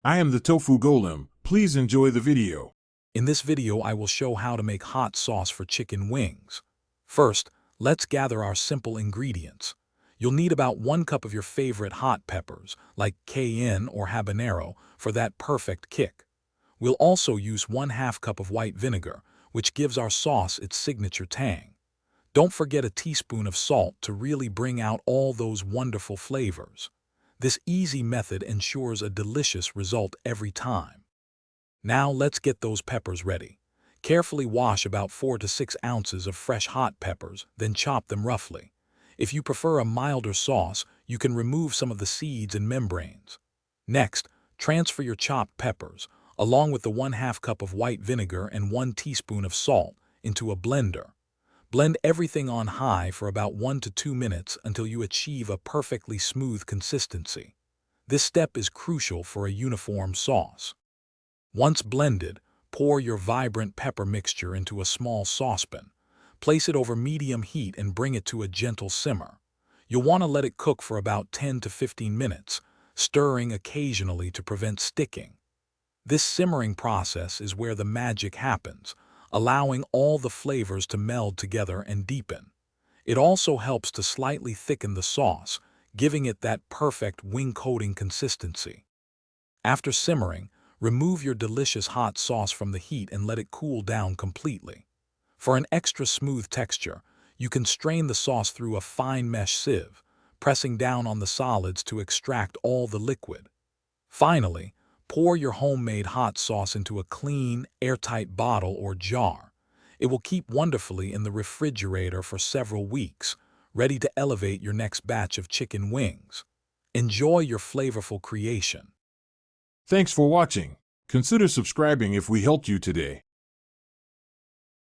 I am the Tofu Golem. Please enjoy the video. In this video, I will show how to make hot sauce for chicken wings. First, let's gather our simple ingredients. You'll need about 1 cup of your favorite hot peppers, like cayenne or habanero, for that perfect kick. We'll also use 1/2 cup of white vinegar, which gives our sauce its signature tang. Don't forget a teaspoon of salt to really bring out all those wonderful flavors. This easy method ensures a delicious result every time. Now let's get those peppers ready. Carefully wash about 4 to 6 ounces of fresh hot peppers, then chop them roughly. If you prefer a milder sauce, you can remove some of the seeds and membranes. Next, transfer your chopped peppers, along with the 1/2 cup of white vinegar and 1 teaspoon of salt, into a blender. Blend everything on high for about 1 to 2 minutes until you achieve a perfectly smooth consistency. This step is crucial for a uniform sauce. Once blended, pour your vibrant pepper mixture into a small saucepan. Place it over medium heat and bring it to a gentle simmer. You'll want to let it cook for about 10 to 15 minutes, stirring occasionally to prevent sticking. This simmering process is where the magic happens, allowing all the flavors to meld together and deepen. It also helps to slightly thicken the sauce, giving it that perfect wing coating consistency. After simmering, remove your delicious hot sauce from the heat and let it cool down completely. For an extra smooth texture, you can strain the sauce through a fine mesh sieve, pressing down on the solids to extract all the liquid. Finally, pour your homemade hot sauce into a clean, airtight bottle or jar. It will keep wonderfully in the refrigerator for several weeks, ready to elevate your next batch of chicken wings. Enjoy your flavorful creation. Thanks for watching. Consider subscribing if we helped you today.